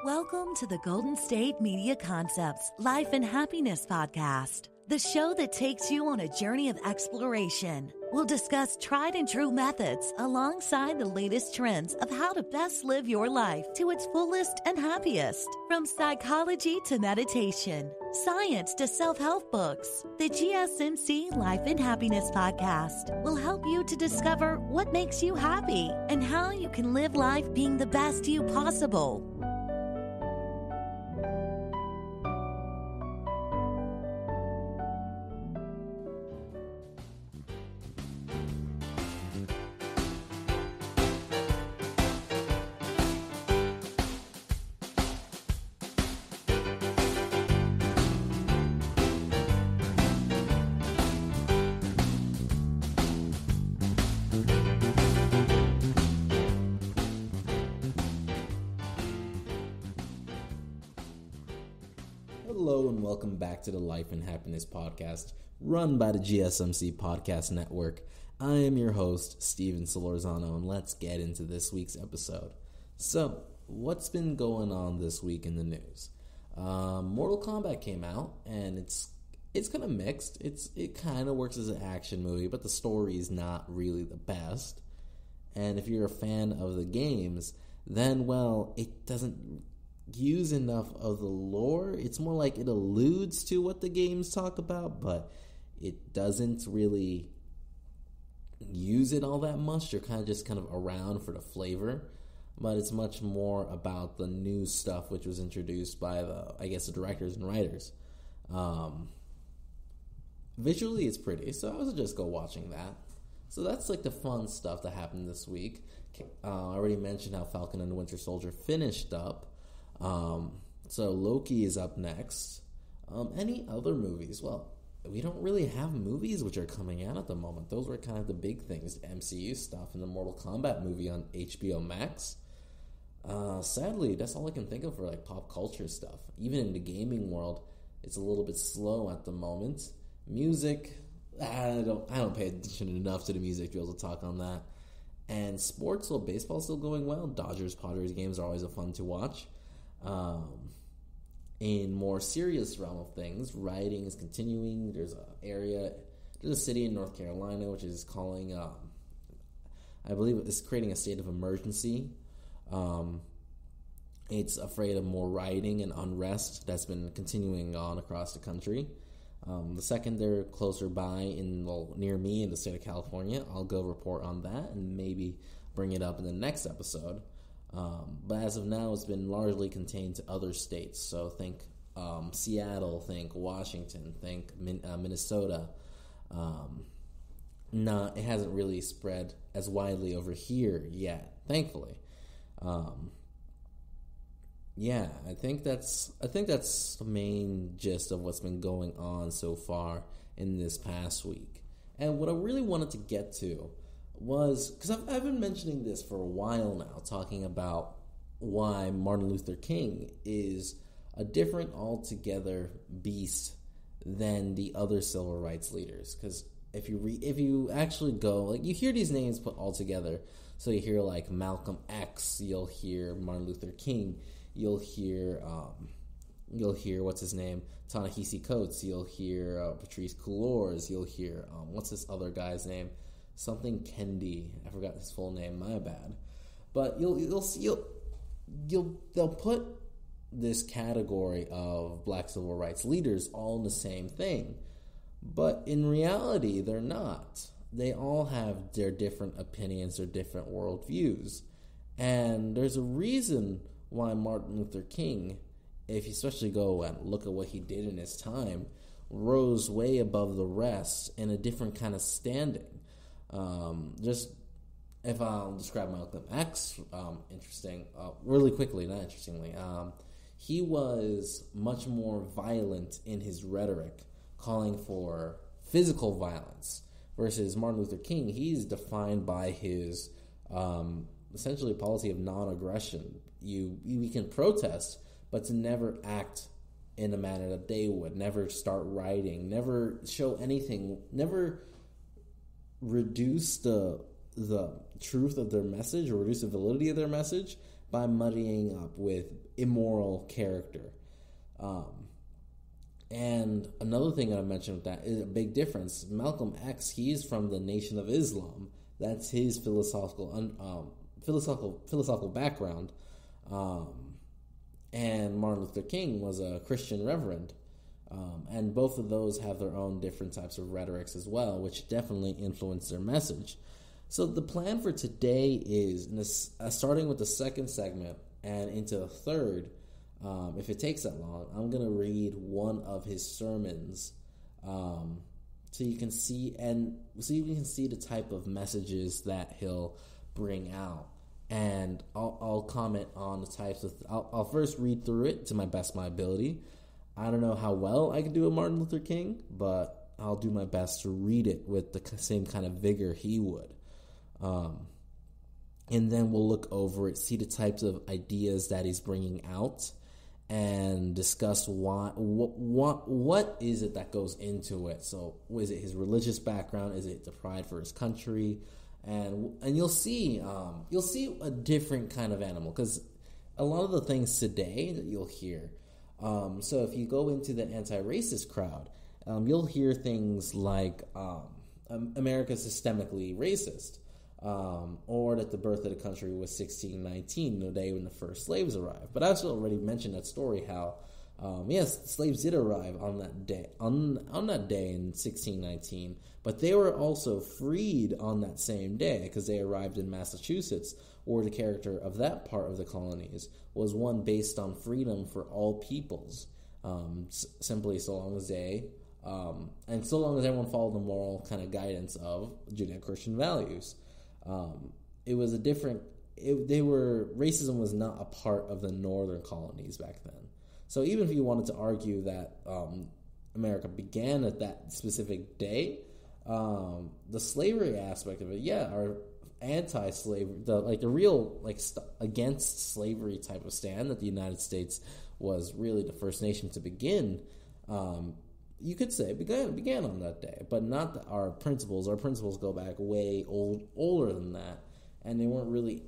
Welcome to the Golden State Media Concepts Life and Happiness Podcast, the show that takes you on a journey of exploration. We'll discuss tried and true methods alongside the latest trends of how to best live your life to its fullest and happiest. From psychology to meditation, science to self-help books, the GSMC Life and Happiness Podcast will help you to discover what makes you happy and how you can live life being the best you possible. Hello and welcome back to the Life and Happiness Podcast, run by the GSMC Podcast Network. I am your host, Steven Solorzano, and let's get into this week's episode. So, what's been going on this week in the news? Mortal Kombat came out, and it's kind of mixed. It kind of works as an action movie, but the story is not really the best. And if you're a fan of the games, then, well, it doesn't use enough of the lore. It's more like it alludes to what the games talk about, but it doesn't really use it all that much. You're kind of around for the flavor, but it's much more about the new stuff which was introduced by the directors and writers. Visually it's pretty, so I was just watching that. So that's like the fun stuff that happened this week. I already mentioned how Falcon and the Winter Soldier finished up. So Loki is up next. Any other movies? Well, we don't really have movies which are coming out at the moment. Those were kind of the big things, the MCU stuff and the Mortal Kombat movie on HBO Max. Sadly, that's all I can think of for like pop culture stuff. Even in the gaming world, it's a little bit slow at the moment. Music, I don't pay attention enough to the music to be able to talk on that. And sports, well, baseball's still going well. Dodgers-Padres games are always fun to watch. In more serious realm of things, rioting is continuing. There's a city in North Carolina which is calling, I believe it's creating a state of emergency. It's afraid of more rioting and unrest that's been continuing on across the country. The second they're closer by near me in the state of California, I'll go report on that and maybe bring it up in the next episode. But as of now, it's been largely contained to other states. So think Seattle, think Washington, think Minnesota. It hasn't really spread as widely over here yet, thankfully. I think that's the main gist of what's been going on so far in this past week. And what I really wanted to get to was, because I've been mentioning this for a while now, talking about why Martin Luther King is a different altogether beast than the other civil rights leaders. Because if you actually go, like, you hear these names put all together, so you hear like Malcolm X, you'll hear Martin Luther King, you'll hear what's his name, Ta-Nehisi Coates, you'll hear Patrice Cullors, you'll hear what's this other guy's name? Something Kendi. I forgot his full name. My bad. But they'll put this category of black civil rights leaders all in the same thing. But in reality, they're not. They all have their different opinions, their different worldviews. And there's a reason why Martin Luther King, if you especially go and look at what he did in his time, rose way above the rest in a different kind of standing. If I'll describe Malcolm X, really quickly, not interestingly, he was much more violent in his rhetoric, calling for physical violence, versus Martin Luther King. He's defined by his essentially a policy of non-aggression. We can protest, but to never act in a manner that they would, never start rioting, never show anything, never reduce the truth of their message or reduce the validity of their message by muddying up with immoral character. And another thing that I mentioned with that is a big difference. Malcolm X, he's from the Nation of Islam. That's his philosophical background. And Martin Luther King was a Christian reverend. And both of those have their own different types of rhetorics as well, which definitely influence their message. So the plan for today is, starting with the second segment and into the third, if it takes that long, I'm going to read one of his sermons so you can see the type of messages that he'll bring out. And I'll comment on the types of... I'll first read through it to my best of my ability. I don't know how well I can do a Martin Luther King, but I'll do my best to read it with the same kind of vigor he would. And then we'll look over it, see the types of ideas that he's bringing out, and discuss what is it that goes into it. So, is it his religious background? Is it the pride for his country? And you'll see a different kind of animal, because a lot of the things today that you'll hear. So if you go into the anti-racist crowd, you'll hear things like America's systemically racist, or that the birth of the country was 1619, the day when the first slaves arrived. But I've already mentioned that story, how yes, slaves did arrive on that day in 1619, but they were also freed on that same day because they arrived in Massachusetts, or the character of that part of the colonies was one based on freedom for all peoples, simply so long as everyone followed the moral kind of guidance of Judeo-Christian values. It was racism was not a part of the northern colonies back then. So even if you wanted to argue that America began at that specific day, the slavery aspect of it, are anti-slavery, the real against slavery type of stand that the United States was really the first nation to begin. You could say began on that day, but not our principles. Our principles go back way older than that, and they weren't really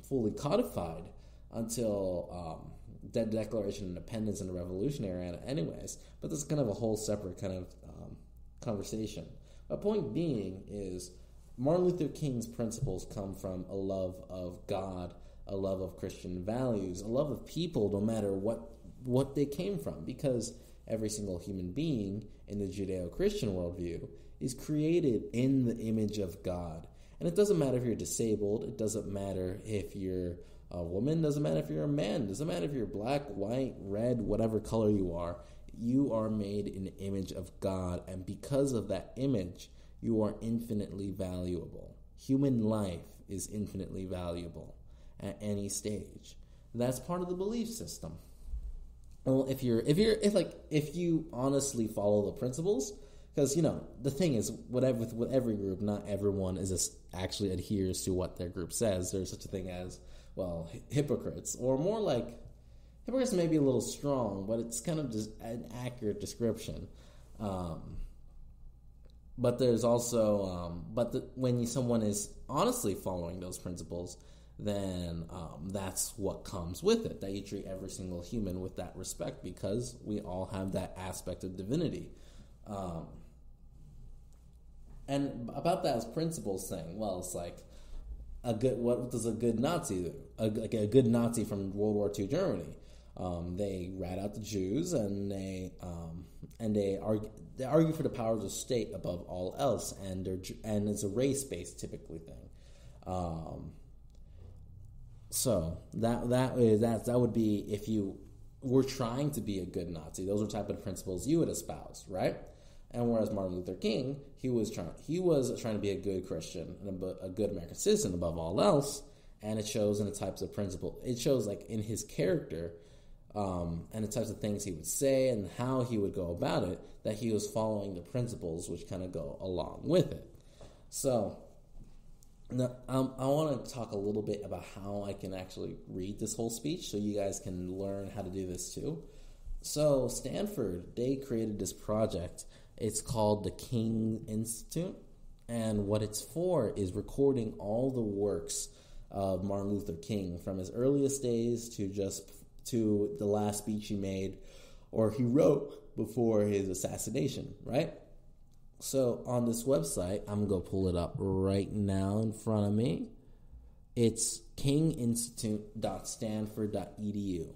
fully codified until the Declaration of Independence and the Revolutionary era anyways. But that's kind of a whole separate kind of conversation. My point being is Martin Luther King's principles come from a love of God, a love of Christian values, a love of people, no matter what they came from, because every single human being in the Judeo-Christian worldview is created in the image of God. And it doesn't matter if you're disabled, it doesn't matter if you're a woman, doesn't matter if you're a man, doesn't matter if you're black, white, red, whatever color you are made in the image of God, and because of that image, you are infinitely valuable. Human life is infinitely valuable at any stage. That's part of the belief system. Well, if you honestly follow the principles, because the thing is, with every group, not everyone actually adheres to what their group says. There's such a thing as hypocrites, or more like hypocrites may be a little strong, but it's kind of just an accurate description. But there's also, when someone is honestly following those principles, then that's what comes with it, that you treat every single human with that respect, because we all have that aspect of divinity. And about that as principles thing, it's like what does a good Nazi do? A good Nazi from World War II Germany. They rat out the Jews, and they argue for the powers of state above all else, and it's a race-based typically thing. So that would be, if you were trying to be a good Nazi, those are type of principles you would espouse, right? And whereas Martin Luther King, he was trying to be a good Christian and a good American citizen above all else, and it shows in the types of principle. It shows in his character, and the types of things he would say and how he would go about it, that he was following the principles which kind of go along with it. So now, I want to talk a little bit about how I can actually read this whole speech so you guys can learn how to do this too. So Stanford, they created this project. It's called the King Institute, and what it's for is recording all the works of Martin Luther King, from his earliest days to the last speech he made or he wrote before his assassination, right? So on this website, I'm going to pull it up right now in front of me. It's kinginstitute.stanford.edu.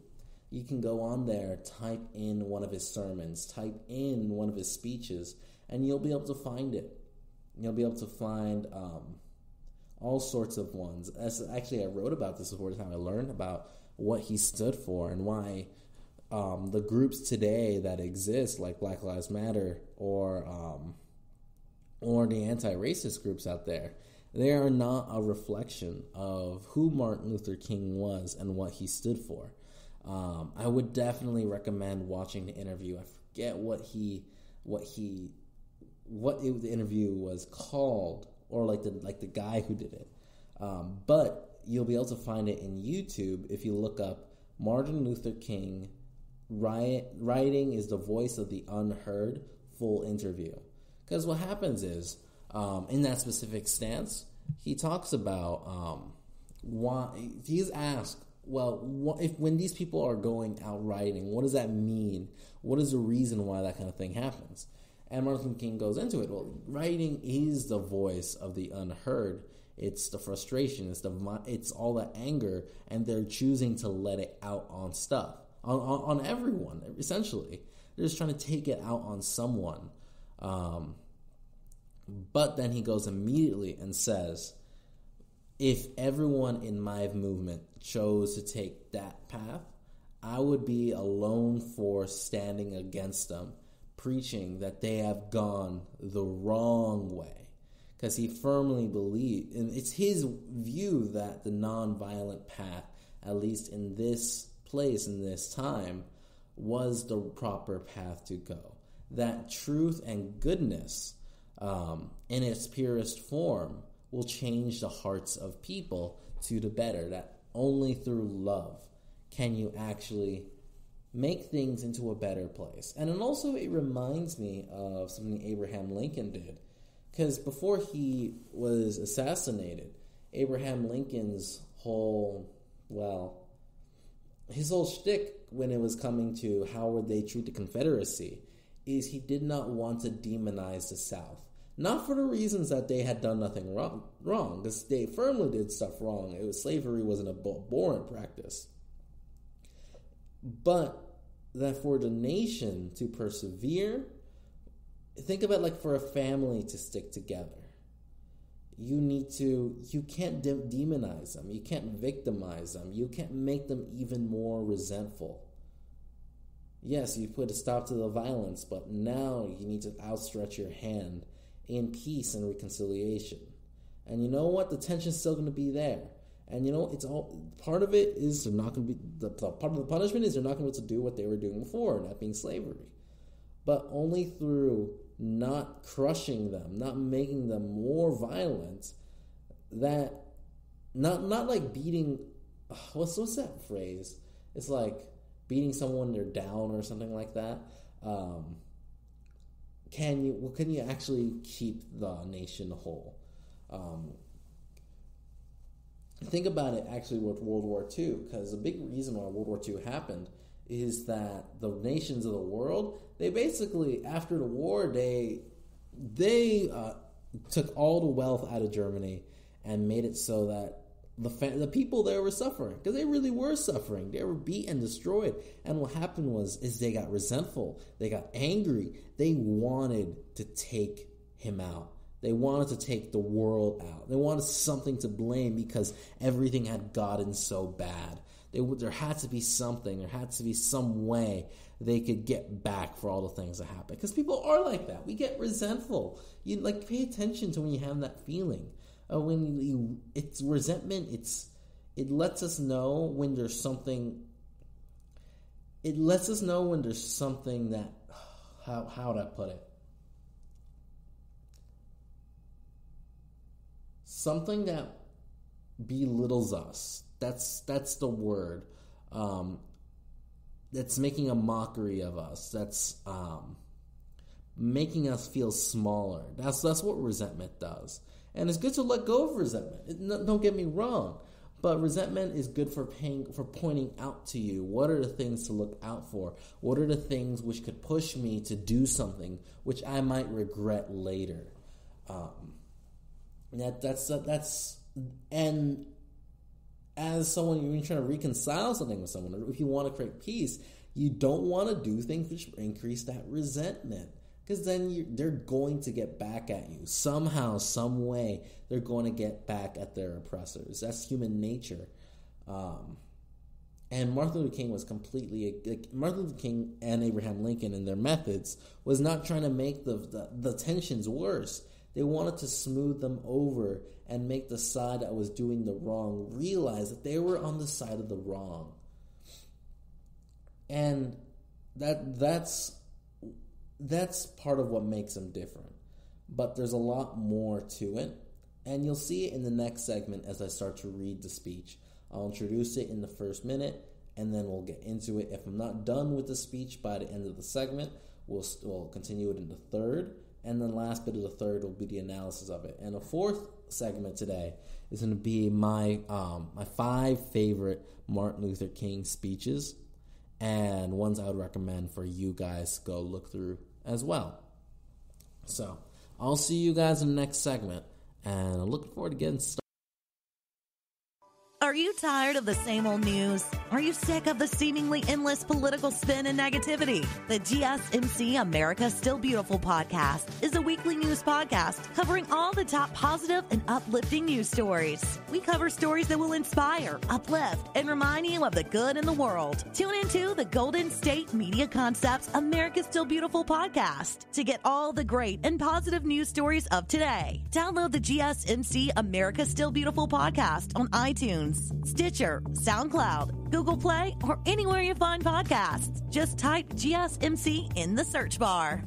You can go on there, type in one of his sermons, type in one of his speeches, and you'll be able to find it. You'll be able to find all sorts of ones. Actually, I wrote about this before, how I learned about what he stood for and why the groups today that exist, like Black Lives Matter or the anti-racist groups out there, they are not a reflection of who Martin Luther King was and what he stood for. I would definitely recommend watching the interview. I forget what the interview was called, or like the guy who did it. But you'll be able to find it in YouTube if you look up Martin Luther King writing is the voice of the unheard, full interview. Because what happens is, in that specific stance, he talks about why he's asked, well, when these people are going out rioting, what does that mean? What is the reason why that kind of thing happens? And Martin Luther King goes into it. Well, writing is the voice of the unheard. It's the frustration. It's all the anger, and they're choosing to let it out on stuff, on everyone. Essentially, they're just trying to take it out on someone. But then he goes immediately and says, if everyone in my movement chose to take that path, I would be a lone force standing against them, preaching that they have gone the wrong way. Because he firmly believed, and it's his view that the nonviolent path, at least in this place, in this time, was the proper path to go. That truth and goodness, in its purest form, will change the hearts of people to the better. That only through love can you actually make things into a better place. And then also it reminds me of something Abraham Lincoln did. Because before he was assassinated, Abraham Lincoln's his whole shtick when it was coming to how would they treat the Confederacy is he did not want to demonize the South. Not for the reasons that they had done nothing wrong, because they firmly did stuff wrong. Slavery wasn't a abhorrent practice. But that for the nation to persevere, think about like for a family to stick together. You can't demonize them. You can't victimize them. You can't make them even more resentful. Yes, you put a stop to the violence, but now you need to outstretch your hand in peace and reconciliation. And you know what? The tension's still going to be there. And you know, it's all part of it is they're not going to be part of the punishment is they're not going to be able to do what they were doing before, that being slavery. But only through not crushing them, not making them more violent, that not like beating. What's that phrase? It's like beating someone when they're down or something like that. Can you actually keep the nation whole? Think about it actually with World War II, because the big reason why World War II happened is that the nations of the world, they basically, after the war, they took all the wealth out of Germany and made it so that the people there were suffering, because they really were suffering. They were beat and destroyed. And what happened is they got resentful. They got angry. They wanted to take him out. They wanted to take the world out. They wanted something to blame because everything had gotten so bad. There had to be something. There had to be some way they could get back for all the things that happened. Because people are like that. We get resentful. You pay attention to when you have that feeling. It's resentment. It lets us know when there's something. It lets us know when there's something that. How would I put it? Something that belittles us. That's the word. That's making a mockery of us. That's making us feel smaller. That's what resentment does. And it's good to let go of resentment. Don't get me wrong. But resentment is good for pointing out to you what are the things to look out for. What are the things which could push me to do something which I might regret later. And as someone, you're trying to reconcile something with someone, or if you want to create peace, you don't want to do things which increase that resentment. Because then they're going to get back at you. Somehow, some way, they're going to get back at their oppressors. That's human nature. And Martin Luther King was completely... Martin Luther King and Abraham Lincoln and their methods was not trying to make the tensions worse. They wanted to smooth them over and make the side that was doing the wrong realize that they were on the side of the wrong. And that's part of what makes them different. But there's a lot more to it. And you'll see it in the next segment as I start to read the speech. I'll introduce it in the first minute, and then we'll get into it. If I'm not done with the speech by the end of the segment, we'll continue it in the third. And then last bit of the third will be the analysis of it. And the fourth segment today is going to be my 5 favorite Martin Luther King speeches, and ones I would recommend for you guys to go look through as well. So, I'll see you guys in the next segment, and I'm looking forward to getting started. Are you tired of the same old news? Are you sick of the seemingly endless political spin and negativity? The GSMC America's Still Beautiful podcast is a weekly news podcast covering all the top positive and uplifting news stories. We cover stories that will inspire, uplift, and remind you of the good in the world. Tune into the Golden State Media Concepts America's Still Beautiful podcast to get all the great and positive news stories of today. Download the GSMC America's Still Beautiful podcast on iTunes, Stitcher, SoundCloud, Google Play, or anywhere you find podcasts. Just type GSMC in the search bar.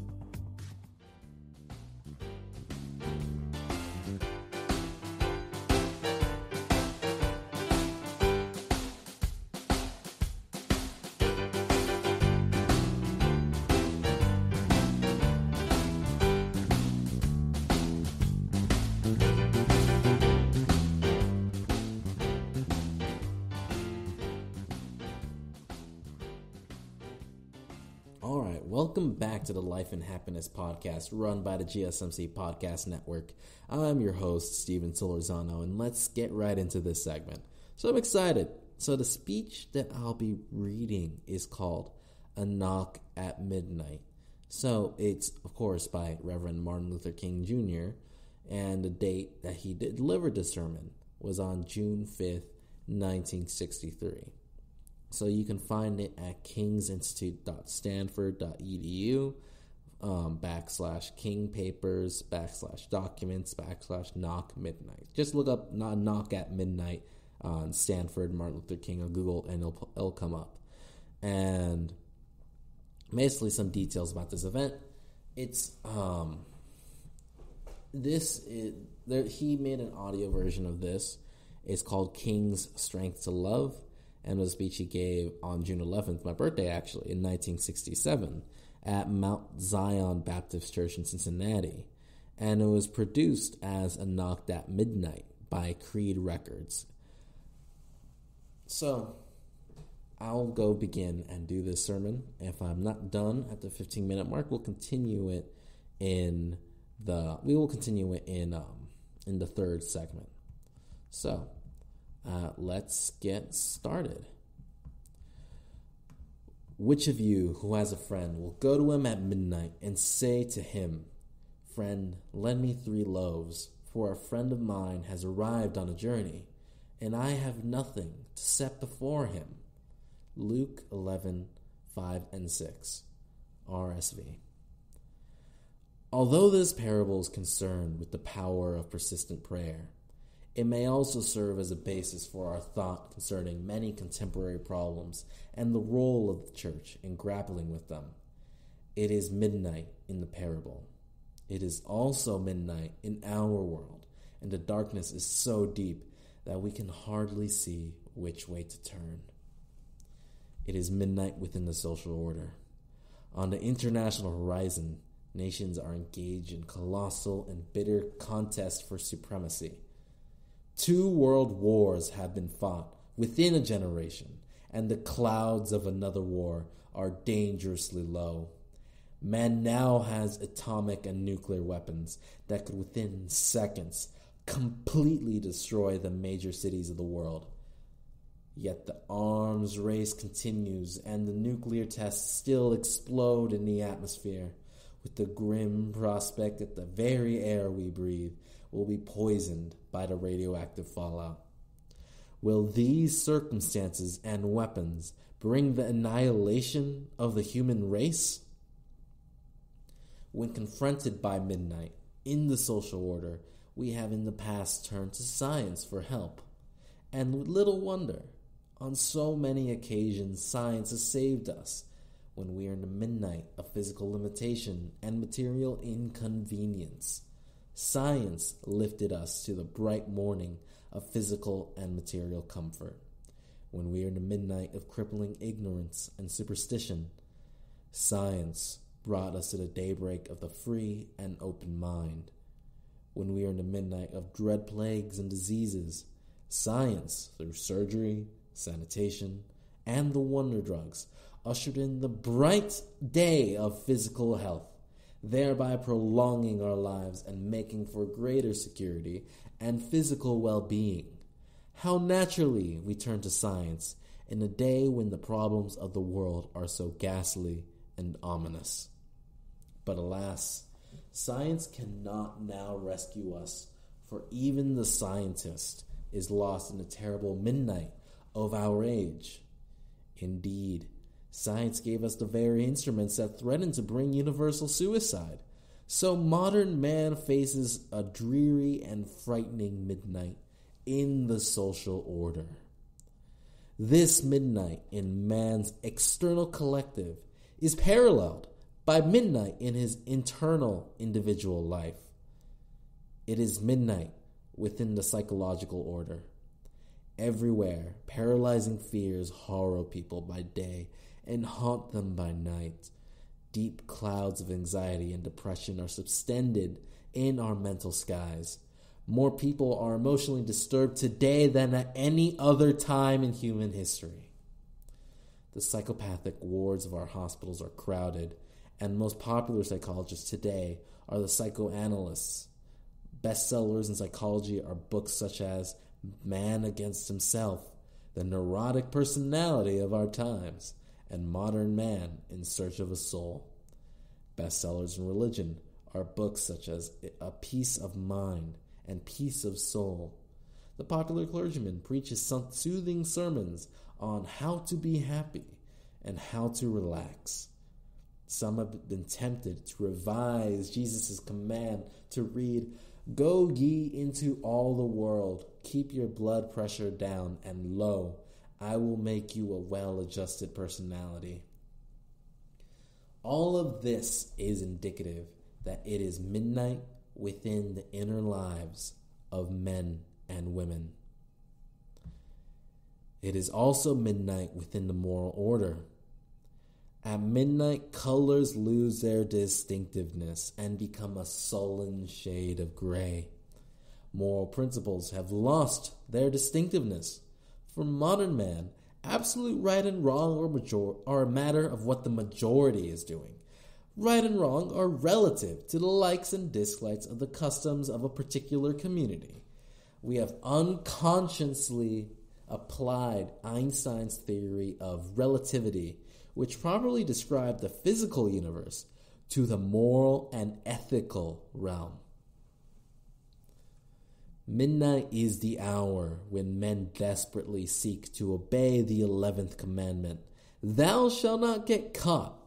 Welcome back to the Life and Happiness podcast run by the GSMC Podcast Network. I'm your host, Steven Solorzano, and let's get right into this segment. So I'm excited. So the speech that I'll be reading is called A Knock at Midnight. So it's, of course, by Reverend Martin Luther King Jr., and the date that he delivered the sermon was on June 5th, 1963. So you can find it at kingsinstitute.stanford.edu /kingpapers /documents /knock midnight. Just look up knock at midnight on Stanford Martin Luther King on Google, and it'll come up. And basically some details about this event. It's he made an audio version of this. It's called King's Strength to Love. And the speech he gave on June 11th, my birthday actually, in 1967, at Mount Zion Baptist Church in Cincinnati. And it was produced as A Knock at Midnight by Creed Records. So, I'll go begin and do this sermon. If I'm not done at the 15-minute mark, we'll continue it in the third segment. So, let's get started. Which of you who has a friend will go to him at midnight and say to him, "Friend, lend me 3 loaves, for a friend of mine has arrived on a journey, and I have nothing to set before him?" Luke 11:5-6, RSV. Although this parable is concerned with the power of persistent prayer, it may also serve as a basis for our thought concerning many contemporary problems and the role of the church in grappling with them. It is midnight in the parable. It is also midnight in our world, and the darkness is so deep that we can hardly see which way to turn. It is midnight within the social order. On the international horizon, nations are engaged in colossal and bitter contest for supremacy. 2 world wars have been fought within a generation, and the clouds of another war are dangerously low. Man now has atomic and nuclear weapons that could within seconds completely destroy the major cities of the world. Yet the arms race continues, and the nuclear tests still explode in the atmosphere, with the grim prospect that the very air we breathe will be poisoned by the radioactive fallout. Will these circumstances and weapons bring the annihilation of the human race? When confronted by midnight in the social order, we have in the past turned to science for help. And with little wonder, on so many occasions science has saved us when we are in the midnight of physical limitation and material inconvenience. Science lifted us to the bright morning of physical and material comfort. When we are in the midnight of crippling ignorance and superstition, science brought us to the daybreak of the free and open mind. When we are in the midnight of dread plagues and diseases, science, through surgery, sanitation, and the wonder drugs, ushered in the bright day of physical health, thereby prolonging our lives and making for greater security and physical well-being. How naturally we turn to science in a day when the problems of the world are so ghastly and ominous. But alas, science cannot now rescue us, for even the scientist is lost in the terrible midnight of our age. Indeed, science gave us the very instruments that threaten to bring universal suicide. So modern man faces a dreary and frightening midnight in the social order. This midnight in man's external collective is paralleled by midnight in his internal individual life. It is midnight within the psychological order. Everywhere, paralyzing fears harrow people by day and haunt them by night. Deep clouds of anxiety and depression are suspended in our mental skies. More people are emotionally disturbed today than at any other time in human history. The psychopathic wards of our hospitals are crowded, and most popular psychologists today are the psychoanalysts. Bestsellers in psychology are books such as Man Against Himself, The Neurotic Personality of Our Times, and Modern Man in Search of a Soul. Bestsellers in religion are books such as A Peace of Mind and Peace of Soul. The popular clergyman preaches soothing sermons on how to be happy and how to relax. Some have been tempted to revise Jesus' command to read, "Go ye into all the world, keep your blood pressure down, and lo, I will make you a well-adjusted personality." All of this is indicative that it is midnight within the inner lives of men and women. It is also midnight within the moral order. At midnight, colors lose their distinctiveness and become a sullen shade of gray. Moral principles have lost their distinctiveness. For modern man, absolute right and wrong are a matter of what the majority is doing. Right and wrong are relative to the likes and dislikes of the customs of a particular community. We have unconsciously applied Einstein's theory of relativity, which properly described the physical universe, to the moral and ethical realm. Midnight is the hour when men desperately seek to obey the 11th commandment, "Thou shalt not get caught."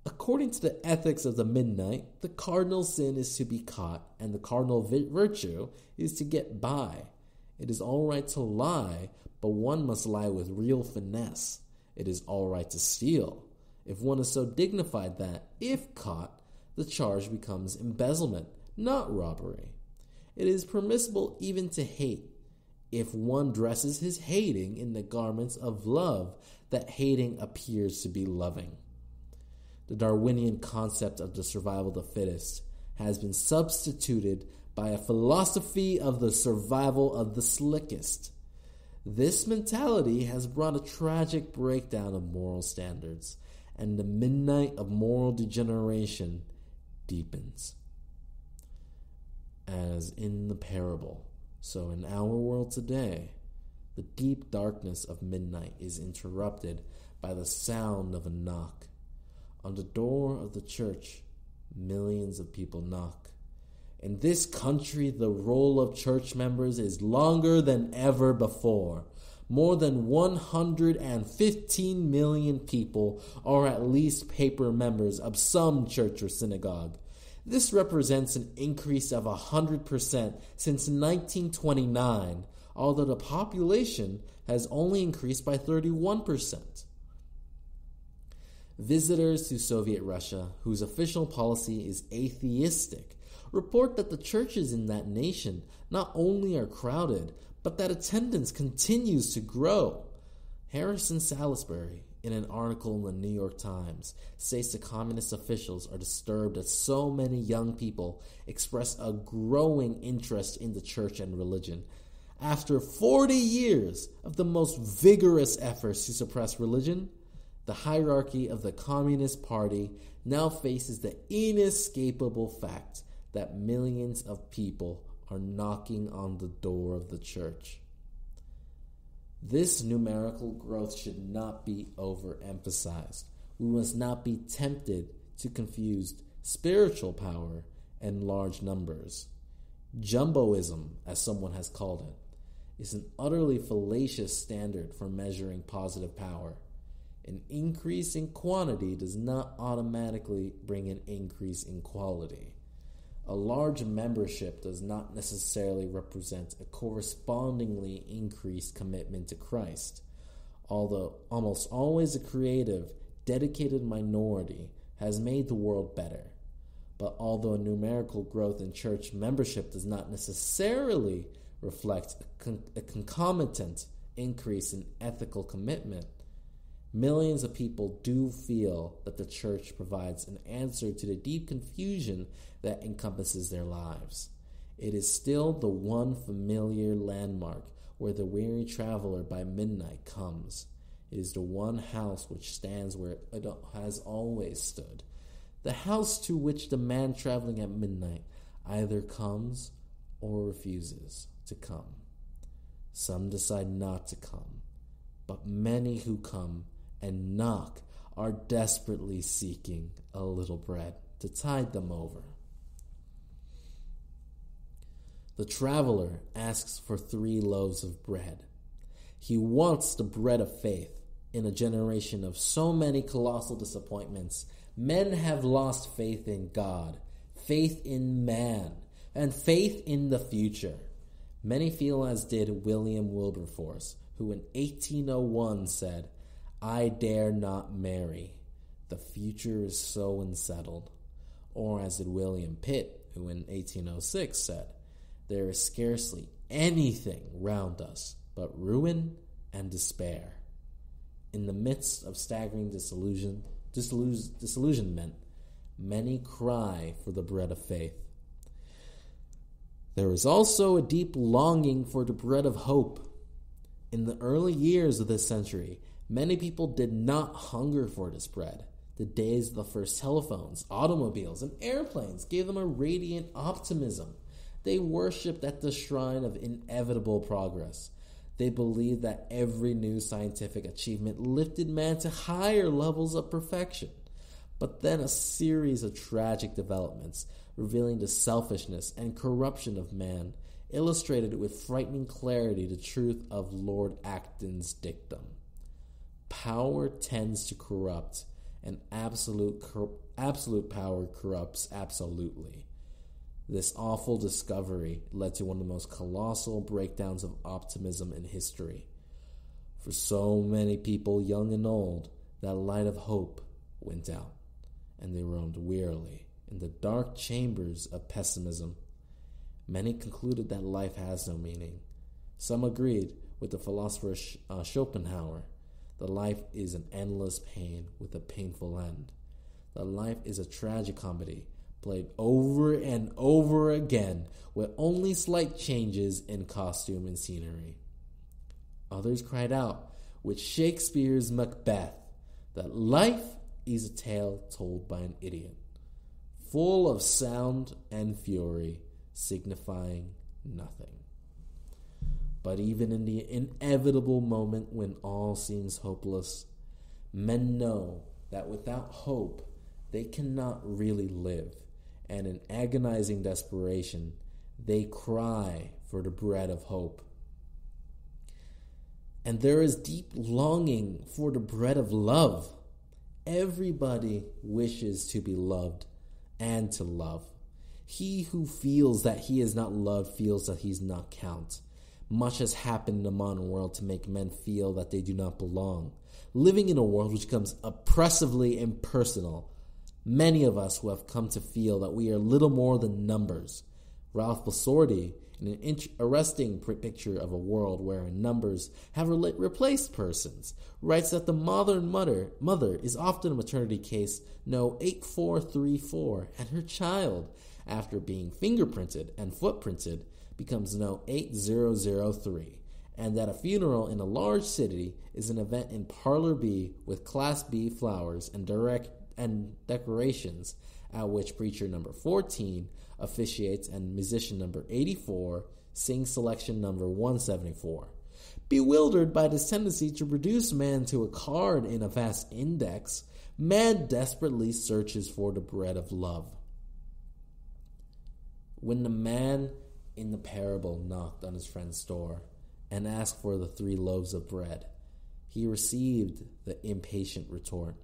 According to the ethics of the midnight, the cardinal sin is to be caught, and the cardinal virtue is to get by. It is all right to lie, but one must lie with real finesse. It is all right to steal, if one is so dignified that, if caught, the charge becomes embezzlement, not robbery. It is permissible even to hate, if one dresses his hating in the garments of love that hating appears to be loving. The Darwinian concept of the survival of the fittest has been substituted by a philosophy of the survival of the slickest. This mentality has brought a tragic breakdown of moral standards, and the midnight of moral degeneration deepens. As in the parable, so in our world today, the deep darkness of midnight is interrupted by the sound of a knock. On the door of the church, millions of people knock. In this country, the roll of church members is longer than ever before. More than 115 million people are at least paper members of some church or synagogue. This represents an increase of 100% since 1929, although the population has only increased by 31%. Visitors to Soviet Russia, whose official policy is atheistic, report that the churches in that nation not only are crowded, but that attendance continues to grow. Harrison Salisbury, in an article in the New York Times, says the communist officials are disturbed that so many young people express a growing interest in the church and religion. After 40 years of the most vigorous efforts to suppress religion, the hierarchy of the Communist Party now faces the inescapable fact that millions of people are knocking on the door of the church. This numerical growth should not be overemphasized. We must not be tempted to confuse spiritual power and large numbers. Jumboism, as someone has called it, is an utterly fallacious standard for measuring positive power. An increase in quantity does not automatically bring an increase in quality. A large membership does not necessarily represent a correspondingly increased commitment to Christ. Although almost always a creative, dedicated minority has made the world better. But although numerical growth in church membership does not necessarily reflect a concomitant increase in ethical commitment, millions of people do feel that the church provides an answer to the deep confusion that encompasses their lives. It is still the one familiar landmark where the weary traveler by midnight comes. It is the one house which stands where it has always stood. The house to which the man traveling at midnight either comes or refuses to come. Some decide not to come, but many who come and knock are desperately seeking a little bread to tide them over. The traveler asks for 3 loaves of bread. He wants the bread of faith. In a generation of so many colossal disappointments, men have lost faith in God, faith in man, and faith in the future. Many feel as did William Wilberforce, who in 1801 said, "I dare not marry. The future is so unsettled." Or as did William Pitt, who in 1806 said, "There is scarcely anything round us but ruin and despair." In the midst of staggering disillusionment, many cry for the bread of faith. There is also a deep longing for the bread of hope. In the early years of this century, many people did not hunger for this bread. The days of the first telephones, automobiles, and airplanes gave them a radiant optimism. They worshipped at the shrine of inevitable progress. They believed that every new scientific achievement lifted man to higher levels of perfection. But then a series of tragic developments, revealing the selfishness and corruption of man, illustrated with frightening clarity the truth of Lord Acton's dictum. Power tends to corrupt, and absolute power corrupts absolutely. This awful discovery led to one of the most colossal breakdowns of optimism in history. For so many people, young and old, that light of hope went out, and they roamed wearily in the dark chambers of pessimism. Many concluded that life has no meaning. Some agreed with the philosopher Schopenhauer that life is an endless pain with a painful end. That life is a tragicomedy, played over and over again with only slight changes in costume and scenery. Others cried out with Shakespeare's Macbeth that life is a tale told by an idiot, full of sound and fury, signifying nothing. But even in the inevitable moment when all seems hopeless, men know that without hope, they cannot really live, and in agonizing desperation, they cry for the bread of hope. And there is deep longing for the bread of love. Everybody wishes to be loved and to love. He who feels that he is not loved feels that he's not count. Much has happened in the modern world to make men feel that they do not belong. Living in a world which becomes oppressively impersonal, many of us who have come to feel that we are little more than numbers. Ralph Basordi, in an arresting picture of a world wherein numbers have replaced persons, writes that the modern mother is often a maternity case no 8434, and her child, after being fingerprinted and footprinted, becomes no 8003, and that a funeral in a large city is an event in Parlor B with Class B flowers and decorations, at which preacher number 14 officiates and musician number 84 sings selection number 174. Bewildered by this tendency to reduce man to a card in a vast index, man desperately searches for the bread of love. When the man in the parable knocked on his friend's door and asked for the 3 loaves of bread, he received the impatient retort,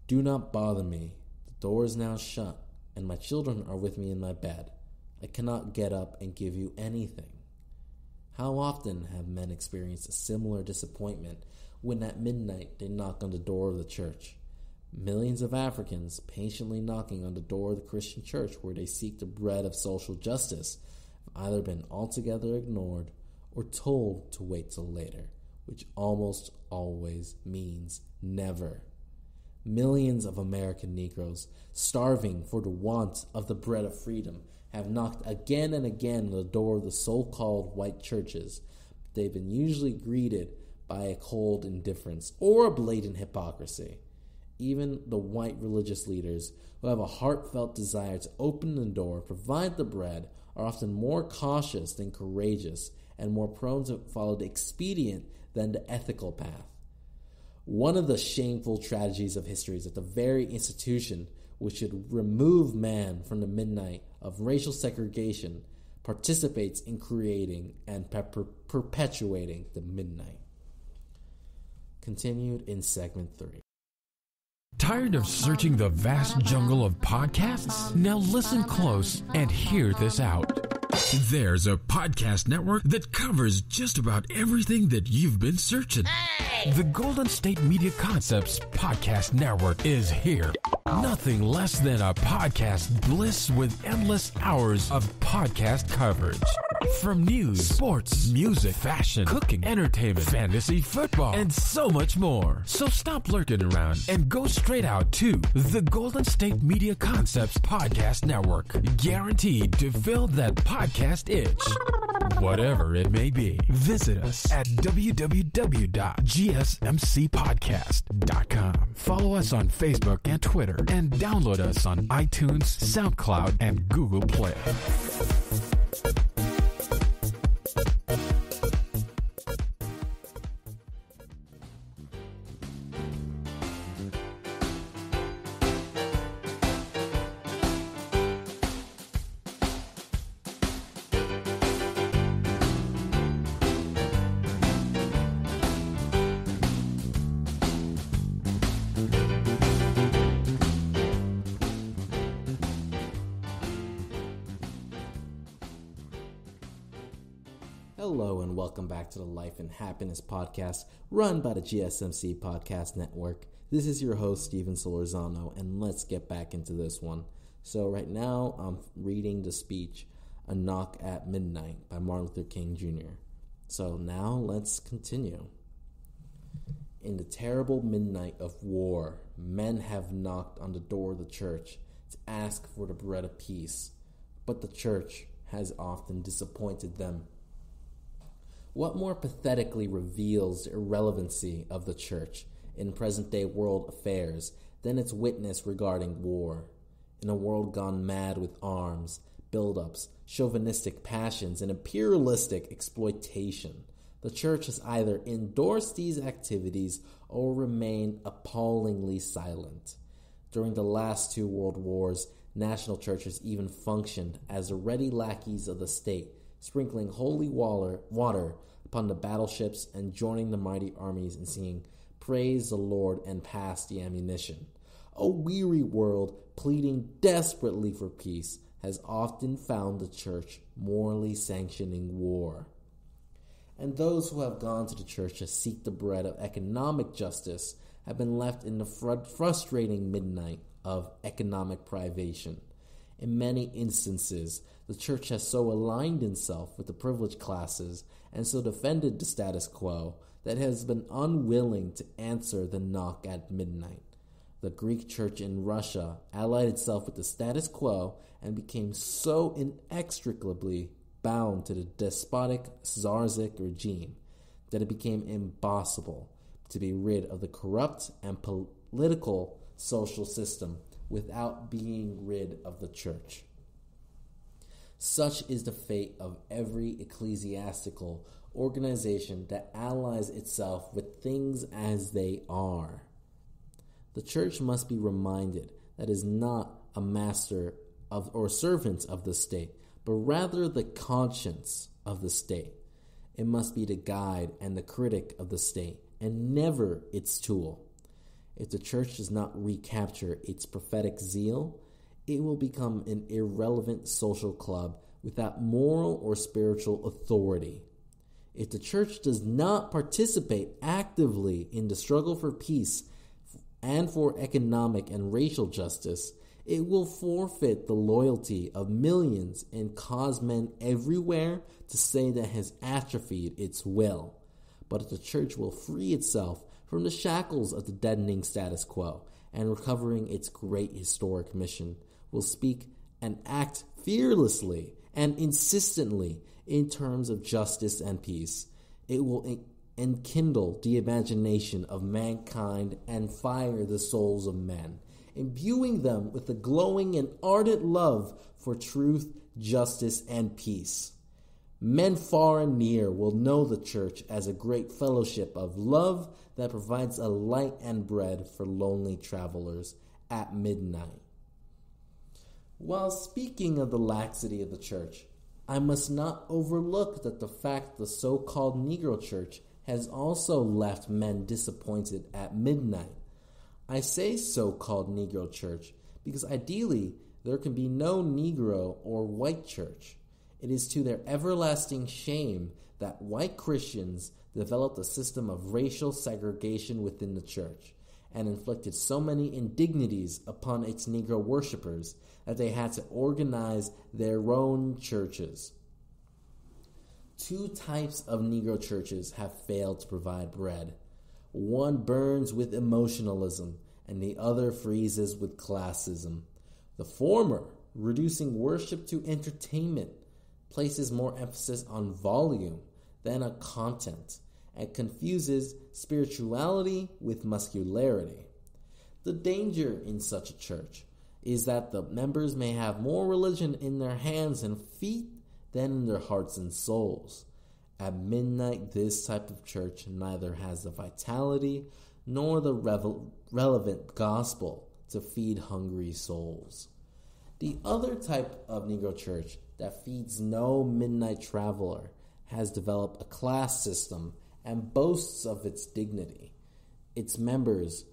"Do not bother me. The door is now shut, and my children are with me in my bed. I cannot get up and give you anything." How often have men experienced a similar disappointment when at midnight they knock on the door of the church? Millions of Africans patiently knocking on the door of the Christian church where they seek the bread of social justice have either been altogether ignored or told to wait till later, which almost always means never. Millions of American Negroes, starving for the want of the bread of freedom, have knocked again and again on the door of the so-called white churches. They've been usually greeted by a cold indifference or a blatant hypocrisy. Even the white religious leaders who have a heartfelt desire to open the door, provide the bread, are often more cautious than courageous and more prone to follow the expedient than the ethical path. One of the shameful tragedies of history is that the very institution which should remove man from the midnight of racial segregation participates in creating and perpetuating the midnight. Continued in segment 3. Tired of searching the vast jungle of podcasts? Now listen close and hear this out. There's a podcast network that covers just about everything that you've been searching. Hey! The Golden State Media Concepts Podcast Network is here. Nothing less than a podcast bliss with endless hours of podcast coverage. From news, sports, music, fashion, cooking, entertainment, fantasy, football, and so much more. So stop lurking around and go straight out to the Golden State Media Concepts Podcast Network. Guaranteed to fill that podcast itch. Whatever it may be. Visit us at www.gsmcpodcast.com. Follow us on Facebook and Twitter, and download us on iTunes, SoundCloud, and Google Play. Hello and welcome back to the Life and Happiness Podcast run by the GSMC Podcast Network. This is your host, Steven Solorzano, and let's get back into this one. So right now, I'm reading the speech, A Knock at Midnight by Martin Luther King Jr. So now let's continue. In the terrible midnight of war, men have knocked on the door of the church, to ask for the bread of peace, but the church has often disappointed them. What more pathetically reveals the irrelevancy of the church in present-day world affairs than its witness regarding war? In a world gone mad with arms, build-ups, chauvinistic passions, and imperialistic exploitation, the church has either endorsed these activities or remained appallingly silent. During the last 2 world wars, national churches even functioned as the ready lackeys of the state, sprinkling holy water upon the battleships and joining the mighty armies in singing, "Praise the Lord and pass the ammunition." A weary world, pleading desperately for peace, has often found the church morally sanctioning war. And those who have gone to the church to seek the bread of economic justice have been left in the frustrating midnight of economic privation. In many instances, the church has so aligned itself with the privileged classes and so defended the status quo that it has been unwilling to answer the knock at midnight. The Greek church in Russia allied itself with the status quo and became so inextricably bound to the despotic Tsarist regime that it became impossible to be rid of the corrupt and political social system without being rid of the church. Such is the fate of every ecclesiastical organization that allies itself with things as they are. The church must be reminded that it is not a master of or servant of the state, but rather the conscience of the state. It must be the guide and the critic of the state, and never its tool. If the church does not recapture its prophetic zeal, it will become an irrelevant social club without moral or spiritual authority. If the church does not participate actively in the struggle for peace and for economic and racial justice, it will forfeit the loyalty of millions and cause men everywhere to say that it has atrophied its will. But if the church will free itself from the shackles of the deadening status quo and recovering its great historic mission, will speak and act fearlessly and insistently in terms of justice and peace, it will enkindle the imagination of mankind and fire the souls of men, imbuing them with a glowing and ardent love for truth, justice, and peace. Men far and near will know the church as a great fellowship of love that provides a light and bread for lonely travelers at midnight. While speaking of the laxity of the church, I must not overlook that the fact the so-called Negro church has also left men disappointed at midnight. I say so-called Negro church because ideally there can be no Negro or white church. It is to their everlasting shame that white Christians developed a system of racial segregation within the church and inflicted so many indignities upon its Negro worshippers that they had to organize their own churches. 2 types of Negro churches have failed to provide bread. One burns with emotionalism, and the other freezes with classism. The former, reducing worship to entertainment, places more emphasis on volume than on content, and confuses spirituality with muscularity. The danger in such a church is that the members may have more religion in their hands and feet than in their hearts and souls. At midnight, this type of church neither has the vitality nor the relevant gospel to feed hungry souls. The other type of Negro church that feeds no midnight traveler has developed a class system and boasts of its dignity. Its membership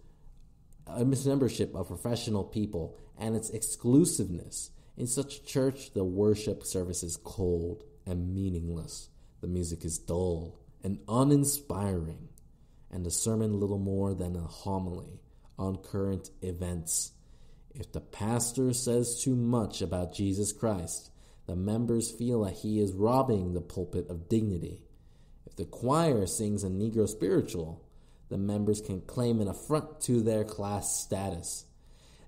of professional people, and its exclusiveness. In such a church, the worship service is cold and meaningless. The music is dull and uninspiring, and the sermon little more than a homily on current events. If the pastor says too much about Jesus Christ, the members feel that he is robbing the pulpit of dignity. If the choir sings a Negro spiritual, the members can claim an affront to their class status.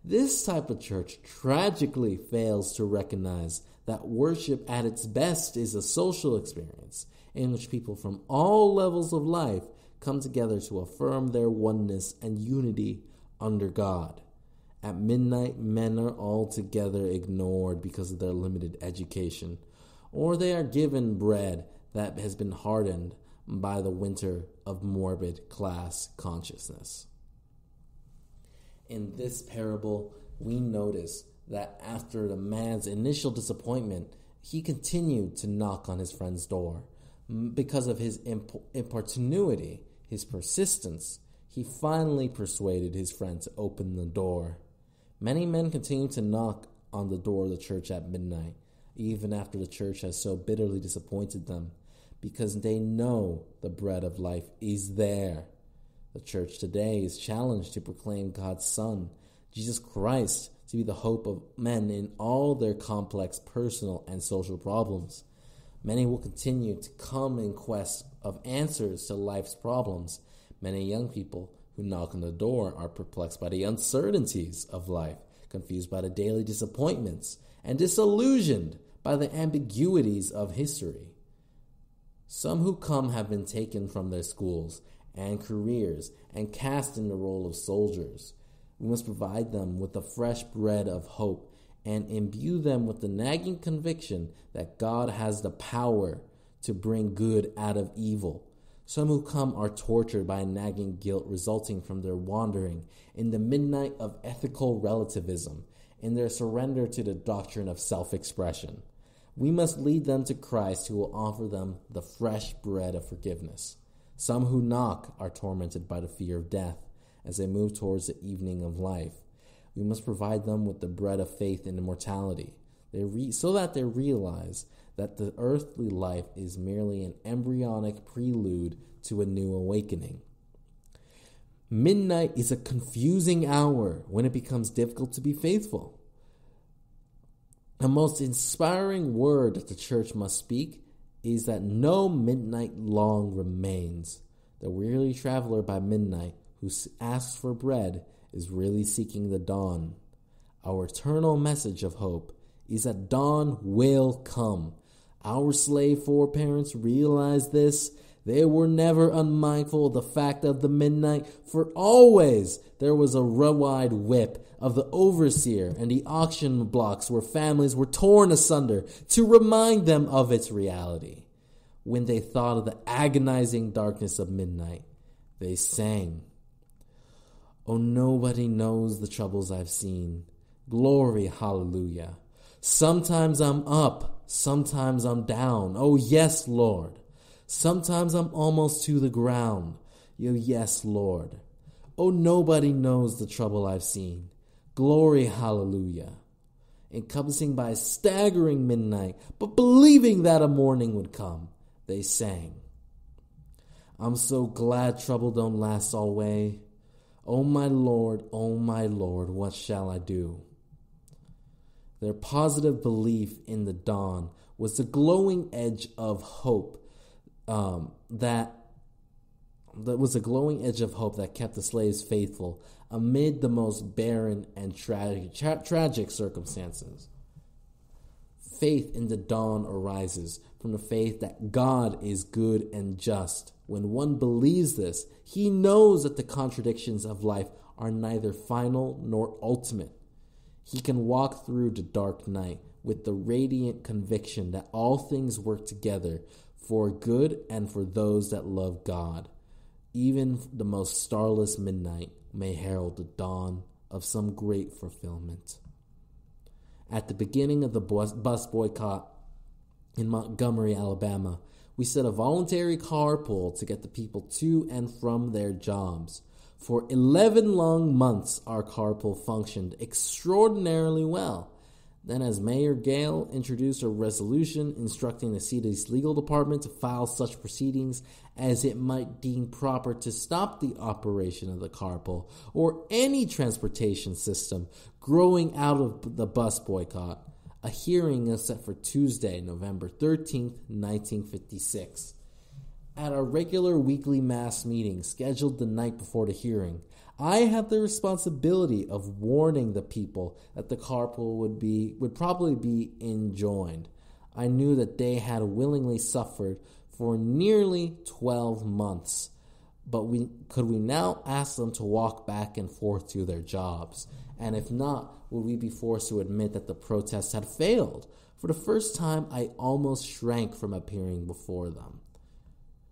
This type of church tragically fails to recognize that worship at its best is a social experience in which people from all levels of life come together to affirm their oneness and unity under God. At midnight, men are altogether ignored because of their limited education, or they are given bread that has been hardened by the winter of morbid class consciousness. In this parable, we notice that after the man's initial disappointment, he continued to knock on his friend's door. Because of his importunity, his persistence, he finally persuaded his friend to open the door. Many men continue to knock on the door of the church at midnight, even after the church has so bitterly disappointed them, because they know the bread of life is there. The church today is challenged to proclaim God's Son, Jesus Christ, to be the hope of men in all their complex personal and social problems. Many will continue to come in quest of answers to life's problems. Many young people who knock on the door are perplexed by the uncertainties of life, confused by the daily disappointments, and disillusioned by the ambiguities of history. Some who come have been taken from their schools and careers and cast in the role of soldiers. We must provide them with the fresh bread of hope and imbue them with the nagging conviction that God has the power to bring good out of evil. Some who come are tortured by a nagging guilt resulting from their wandering in the midnight of ethical relativism, in their surrender to the doctrine of self-expression. We must lead them to Christ, who will offer them the fresh bread of forgiveness. Some who knock are tormented by the fear of death as they move towards the evening of life. We must provide them with the bread of faith and immortality, so that they realize that the earthly life is merely an embryonic prelude to a new awakening. Midnight is a confusing hour when it becomes difficult to be faithful. The most inspiring word that the church must speak is that no midnight long remains. The weary traveler by midnight who asks for bread is really seeking the dawn. Our eternal message of hope is that dawn will come. Our slave foreparents realized this. They were never unmindful of the fact of the midnight, for always there was a wide whip of the overseer and the auction blocks where families were torn asunder to remind them of its reality. When they thought of the agonizing darkness of midnight, they sang, "Oh, nobody knows the troubles I've seen. Glory, hallelujah. Sometimes I'm up, sometimes I'm down. Oh, yes, Lord. Sometimes I'm almost to the ground. Oh, yes, Lord. Oh, nobody knows the trouble I've seen. Glory, hallelujah." Encompassing by a staggering midnight, but believing that a morning would come, they sang, "I'm so glad trouble don't last alway. Oh my Lord, what shall I do?" Their positive belief in the dawn was the glowing edge of hope that kept the slaves faithful amid the most barren and tragic circumstances. Faith in the dawn arises from the faith that God is good and just. When one believes this, he knows that the contradictions of life are neither final nor ultimate. He can walk through the dark night with the radiant conviction that all things work together for good and for those that love God. Even the most starless midnight may herald the dawn of some great fulfillment. At the beginning of the bus boycott in Montgomery, Alabama, we set a voluntary carpool to get the people to and from their jobs. For 11 long months, our carpool functioned extraordinarily well. Then, as Mayor Gale introduced a resolution instructing the city's legal department to file such proceedings as it might deem proper to stop the operation of the carpool or any transportation system growing out of the bus boycott, a hearing is set for Tuesday, November 13th, 1956. At our regular weekly mass meeting scheduled the night before the hearing, I had the responsibility of warning the people that the carpool would probably be enjoined. I knew that they had willingly suffered for nearly 12 months, but could we now ask them to walk back and forth to their jobs? And if not, would we be forced to admit that the protest had failed? For the first time, I almost shrank from appearing before them.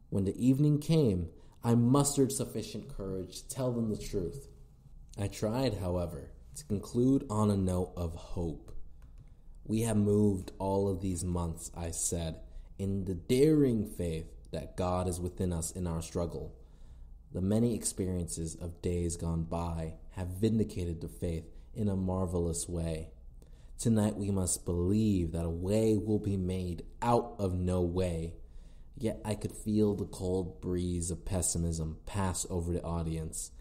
When the evening came, I mustered sufficient courage to tell them the truth. I tried, however, to conclude on a note of hope. We have moved all of these months, I said, in the daring faith that God is within us in our struggle. The many experiences of days gone by have vindicated the faith in a marvelous way. Tonight we must believe that a way will be made out of no way. Yet I could feel the cold breeze of pessimism pass over the audience.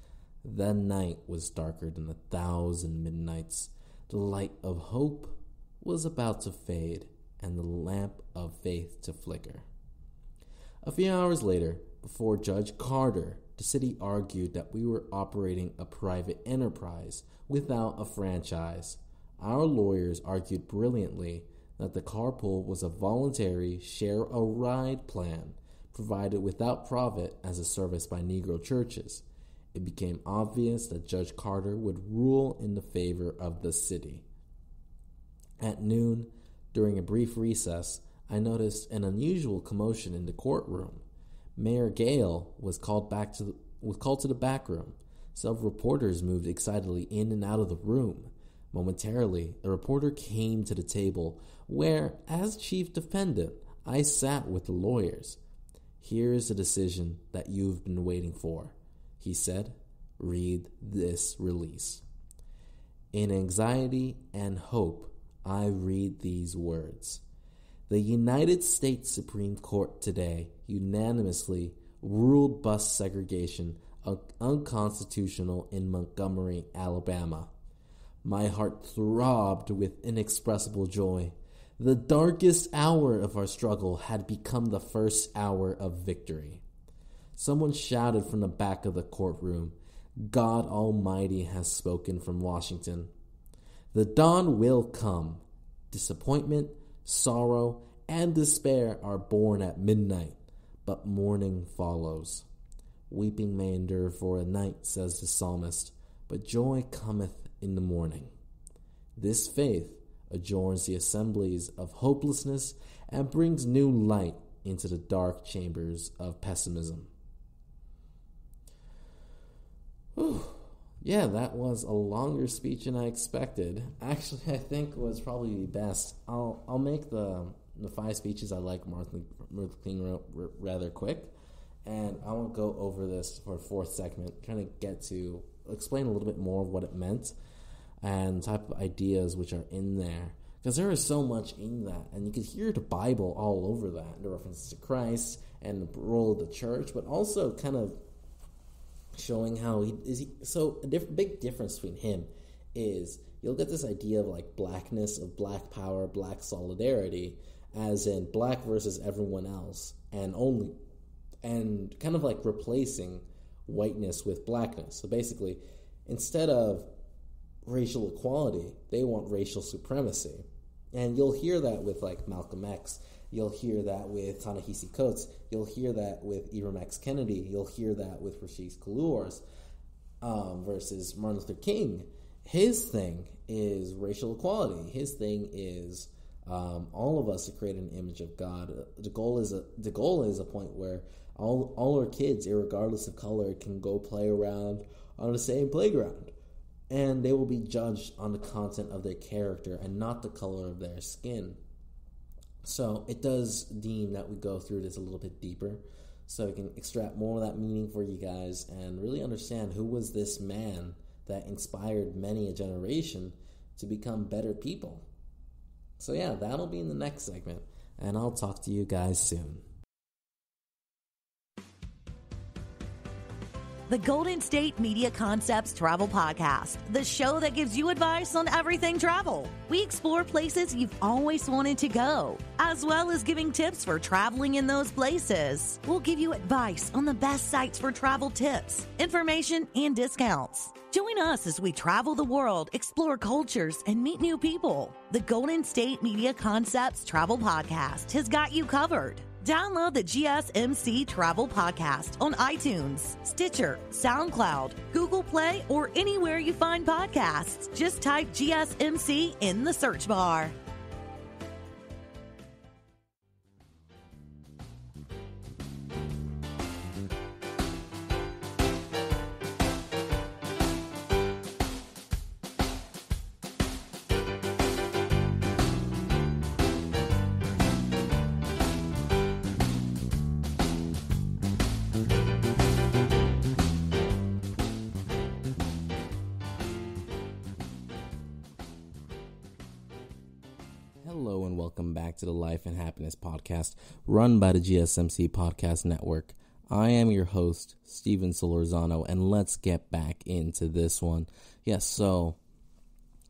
The night was darker than 1,000 midnights. The light of hope was about to fade, and the lamp of faith to flicker. A few hours later, before Judge Carter, the city argued that we were operating a private enterprise without a franchise. Our lawyers argued brilliantly that the carpool was a voluntary share-a-ride plan provided without profit as a service by Negro churches. It became obvious that Judge Carter would rule in the favor of the city. At noon, during a brief recess, I noticed an unusual commotion in the courtroom. Mayor Gale was called to the back room. Several reporters moved excitedly in and out of the room. Momentarily, a reporter came to the table where, as chief defendant, I sat with the lawyers. "Here's the decision that you've been waiting for," he said. "Read this release." In anxiety and hope, I read these words. The United States Supreme Court today unanimously ruled bus segregation unconstitutional in Montgomery, Alabama. My heart throbbed with inexpressible joy. The darkest hour of our struggle had become the first hour of victory. Someone shouted from the back of the courtroom, "God Almighty has spoken from Washington." The dawn will come. Disappointment, sorrow, and despair are born at midnight, but morning follows. Weeping may endure for a night, says the psalmist, but joy cometh in the morning. This faith adjourns the assemblies of hopelessness and brings new light into the dark chambers of pessimism. Whew. Yeah, that was a longer speech than I expected. Actually, I think it was probably best. I'll make the 5 speeches I like Martin Luther King wrote rather quick, and I won't go over this for a 4th segment. Kind of get to explain a little bit more of what it meant and type of ideas which are in there, because there is so much in that, and you could hear the Bible all over that, the references to Christ and the role of the church, but also kind of showing how so a big difference between him is you'll get this idea of like blackness, of black power, black solidarity, as in black versus everyone else, and kind of like replacing whiteness with blackness. So basically, instead of racial equality, they want racial supremacy. And you'll hear that with like Malcolm X. You'll hear that with Ta-Nehisi Coates. You'll hear that with Ibram X. Kennedy. You'll hear that with Rasheed Kaluuya's versus Martin Luther King. His thing is racial equality. His thing is all of us to create an image of God. The goal is a point where all our kids, irregardless of color, can go play around on the same playground. And they will be judged on the content of their character and not the color of their skin. So it does deem that we go through this a little bit deeper so we can extract more of that meaning for you guys and really understand who was this man that inspired many a generation to become better people. So yeah, that'll be in the next segment, and I'll talk to you guys soon. the Golden State Media Concepts Travel Podcast, the show that gives you advice on everything travel. We explore places you've always wanted to go, as well as giving tips for traveling in those places. We'll give you advice on the best sites for travel tips, information, and discounts. Join us as we travel the world, explore cultures, and meet new people. The Golden State Media Concepts Travel Podcast has got you covered. Download the GSMC Travel Podcast on iTunes, Stitcher, SoundCloud, Google Play, or anywhere you find podcasts. Just type GSMC in the search bar. Hello and welcome back to the Life and Happiness Podcast, run by the GSMC Podcast Network. I am your host, Steven Solorzano, and let's get back into this one. Yes, so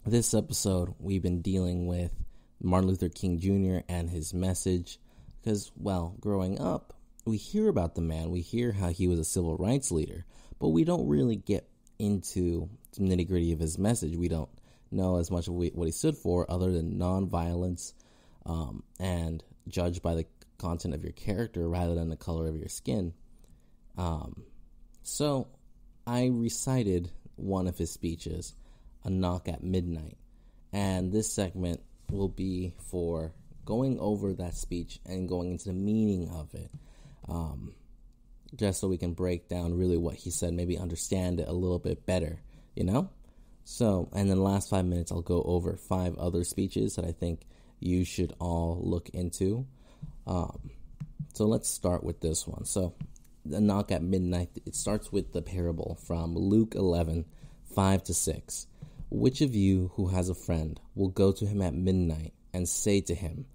this episode, we've been dealing with Martin Luther King Jr. and his message, because, well, growing up, we hear about the man, we hear how he was a civil rights leader, but we don't really get into the nitty-gritty of his message. We don't know as much of what he stood for other than nonviolence and judged by the content of your character rather than the color of your skin. So I recited one of his speeches, A Knock at Midnight, and this segment will be for going over that speech and going into the meaning of it, just so we can break down really what he said, maybe understand it a little bit better, you know? So, and in the last 5 minutes, I'll go over 5 other speeches that I think you should all look into. So let's start with this one. So, the knock at midnight, it starts with the parable from Luke 11, 5-6. Which of you who has a friend will go to him at midnight and say to him,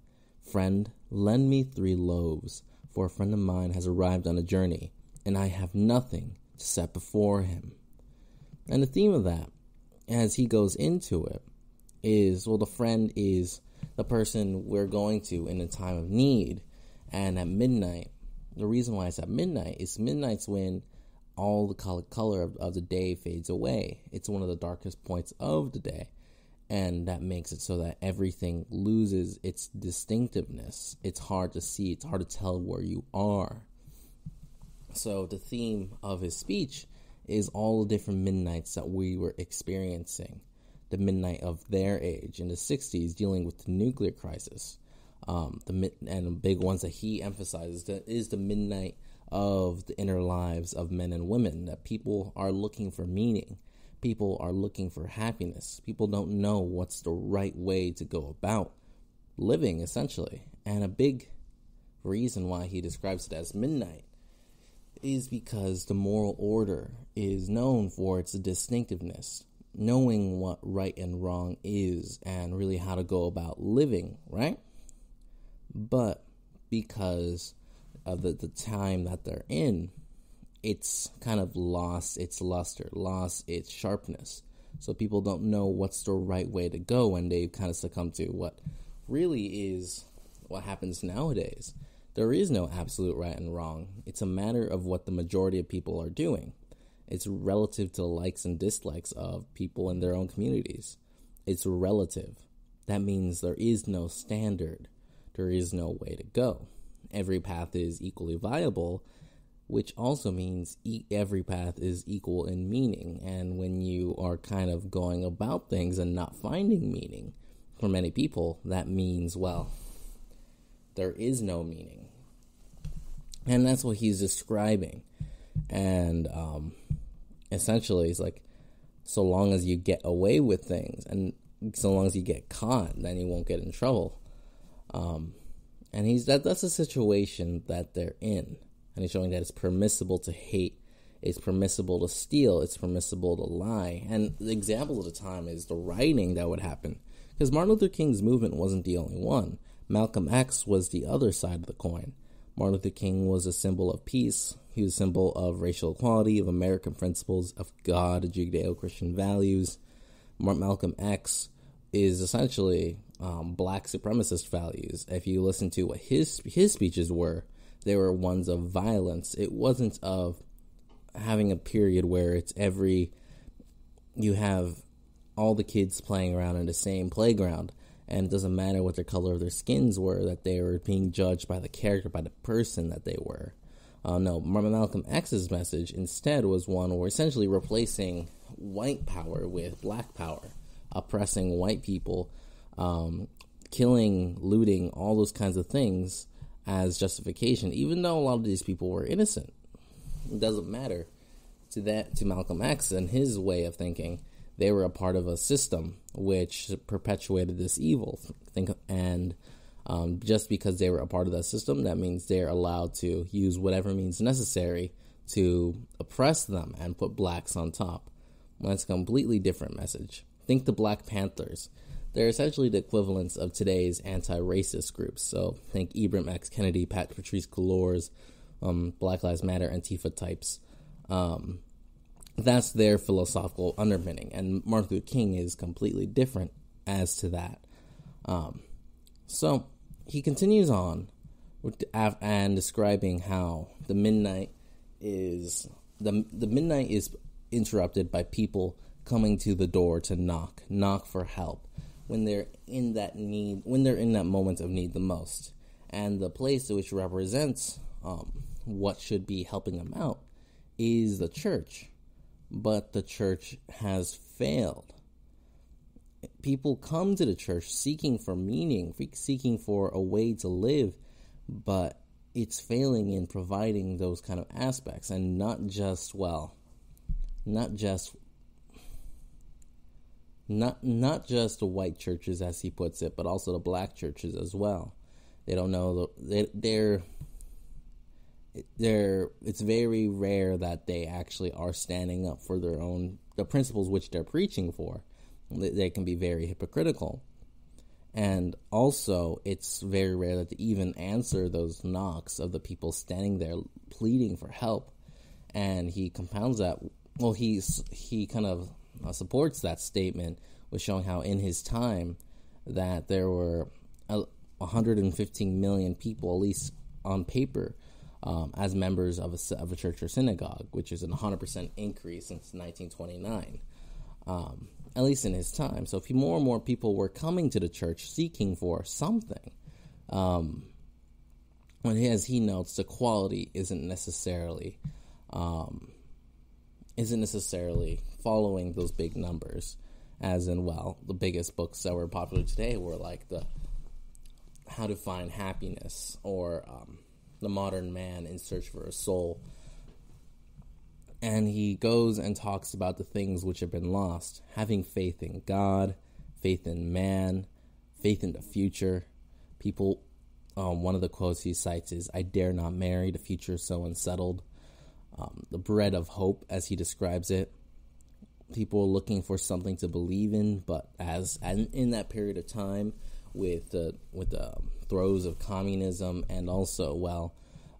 "Friend, lend me 3 loaves, for a friend of mine has arrived on a journey, and I have nothing to set before him." And the theme of that, as he goes into it, is, well, the friend is the person we're going to in a time of need. And at midnight, the reason why it's at midnight is midnight's when all the color of the day fades away. It's one of the darkest points of the day. And that makes it so that everything loses its distinctiveness. It's hard to see. It's hard to tell where you are. So the theme of his speech is all the different midnights that we were experiencing. The midnight of their age in the 60s, dealing with the nuclear crisis. And the big ones that he emphasizes is the midnight of the inner lives of men and women, that people are looking for meaning. People are looking for happiness. People don't know what's the right way to go about living, essentially. And a big reason why he describes it as midnight is because the moral order is known for its distinctiveness, knowing what right and wrong is and really how to go about living, right? But because of the time that they're in, it's kind of lost its luster, lost its sharpness. So people don't know what's the right way to go, and they've kind of succumbed to what really is what happens nowadays. There is no absolute right and wrong. It's a matter of what the majority of people are doing. It's relative to the likes and dislikes of people in their own communities. It's relative. That means there is no standard. There is no way to go. Every path is equally viable, which also means every path is equal in meaning. And when you are kind of going about things and not finding meaning, for many people, that means, well, there is no meaning. And that's what he's describing. And essentially, it's like, so long as you get away with things, and so long as you get caught, then you won't get in trouble. And that's a situation that they're in. And he's showing that it's permissible to hate, it's permissible to steal, it's permissible to lie. And the example of the time is the rioting that would happen. Because Martin Luther King's movement wasn't the only one. Malcolm X was the other side of the coin. Martin Luther King was a symbol of peace. He was a symbol of racial equality, of American principles, of God, Judeo-Christian values. Malcolm X is essentially black supremacist values. If you listen to what his speeches were, they were ones of violence. It wasn't of having a period where you have all the kids playing around in the same playground, and it doesn't matter what the color of their skins were, that they were being judged by the character, by the person that they were. No, Malcolm X's message instead was one where essentially replacing white power with black power, oppressing white people, killing, looting, all those kinds of things as justification, even though a lot of these people were innocent. It doesn't matter to Malcolm X and his way of thinking. They were a part of a system which perpetuated this evil. And just because they were a part of that system, that means they're allowed to use whatever means necessary to oppress them and put blacks on top. Well, that's a completely different message. Think the Black Panthers. They're essentially the equivalents of today's anti-racist groups. So think Ibram X. Kendi, Patrice Cullors, Black Lives Matter, Antifa types. That's their philosophical underpinning. And Martin Luther King is completely different as to that. So he continues on and describing how the midnight is interrupted by people coming to the door to knock for help when they're in that moment of need the most. And the place which represents what should be helping them out is the church. But the church has failed. People come to the church seeking for meaning, seeking for a way to live, but it's failing in providing those kind of aspects, and not just the white churches, as he puts it, but also the black churches as well. They don't know it's very rare that they actually are standing up for the principles which they're preaching for. They can be very hypocritical. And also, it's very rare that they even answer those knocks of the people standing there pleading for help. And he compounds that. Well, he kind of supports that statement with showing how in his time that there were 115 million people, at least on paper, as members of a church or synagogue, which is a 100% increase since 1929, at least in his time. So if more and more people were coming to the church seeking for something, as he notes, the quality isn't necessarily following those big numbers, as in, well, the biggest books that were popular today were like the How to Find Happiness, or The Modern Man in Search for a Soul. And he goes and talks about the things which have been lost: having faith in God, faith in man, faith in the future. People, one of the quotes he cites is, "I dare not marry, the future is so unsettled." The bread of hope, as he describes it. People are looking for something to believe in, but in that period of time, with the throes of communism and also,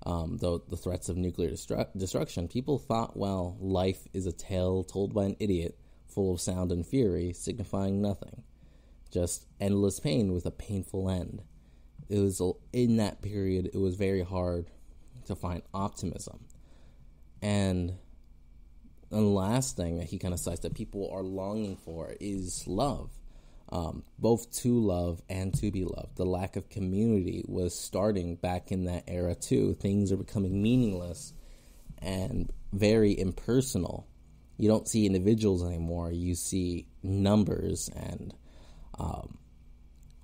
the threats of nuclear destruction, people thought, life is a tale told by an idiot, full of sound and fury, signifying nothing, just endless pain with a painful end. It was in that period, it was very hard to find optimism. And the last thing that he kind of cites that people are longing for is love. Both to love and to be loved. The lack of community was starting back in that era too. Things are becoming meaningless and very impersonal. You don't see individuals anymore. You see numbers and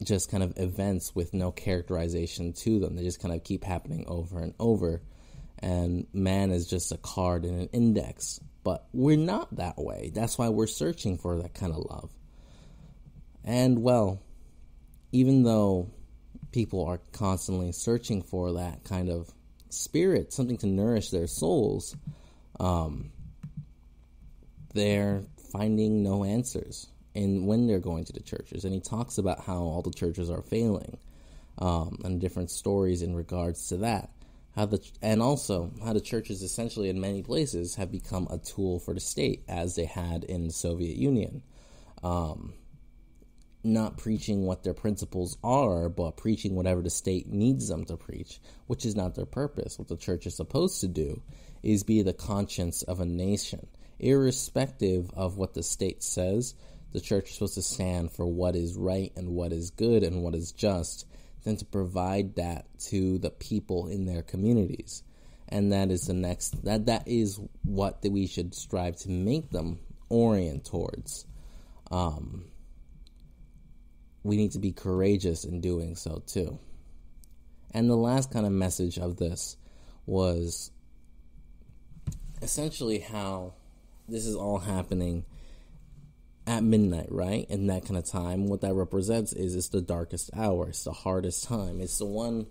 just kind of events with no characterization to them. They just kind of keep happening over and over. And man is just a card in an index. But we're not that way. That's why we're searching for that kind of love. And, even though people are constantly searching for that kind of spirit, something to nourish their souls, they're finding no answers when they're going to the churches. And he talks about how all the churches are failing, and different stories in regards to that. and also how the churches essentially in many places have become a tool for the state, as they had in the Soviet Union. Not preaching what their principles are, but preaching whatever the state needs them to preach, which is not their purpose. What the church is supposed to do is be the conscience of a nation. Irrespective of what the state says, the church is supposed to stand for what is right and what is good and what is just, then to provide that to the people in their communities. And that is that is what we should strive to make them orient towards. We need to be courageous in doing so too. And the last kind of message of this was essentially how this is all happening at midnight, right? In that kind of time, what that represents is it's the darkest hour. It's the hardest time. It's the one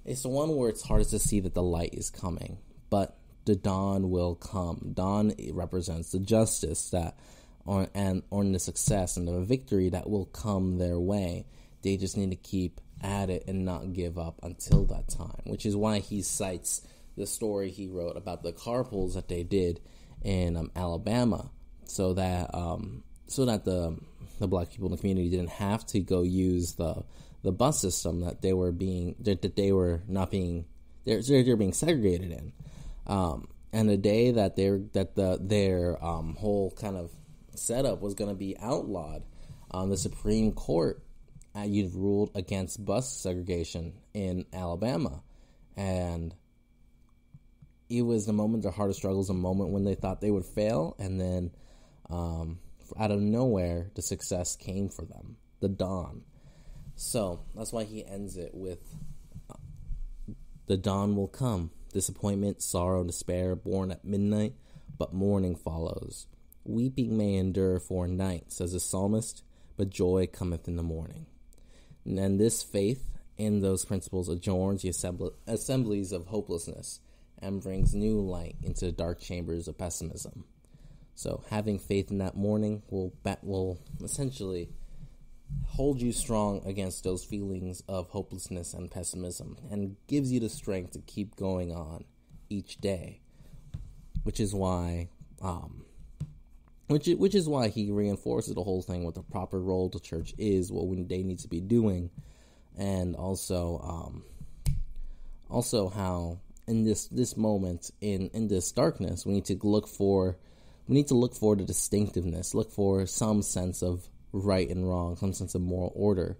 where it's hardest to see that the light is coming. But the dawn will come. Dawn represents the justice that or the success and the victory that will come their way. They just need to keep at it and not give up until that time, which is why he cites the story he wrote about the carpools that they did in Alabama, so that the black people in the community didn't have to go use the bus system that they were being segregated in. And the day that their whole kind of setup was going to be outlawed, the Supreme Court you've ruled against bus segregation in Alabama, and it was the moment, their hardest struggles, a moment when they thought they would fail, and then out of nowhere, the success came for them, the dawn. So that's why he ends it with, the dawn will come, disappointment, sorrow, despair, born at midnight, but morning follows. Weeping may endure for a night, says the psalmist, but joy cometh in the morning. And this faith in those principles adorns the assemblies of hopelessness and brings new light into the dark chambers of pessimism. So having faith in that morning will essentially hold you strong against those feelings of hopelessness and pessimism, and gives you the strength to keep going on each day, which is why he reinforces the whole thing with the proper role the church is, what they need to be doing, and also how in this moment in this darkness we need to look for the distinctiveness, look for some sense of right and wrong, some sense of moral order,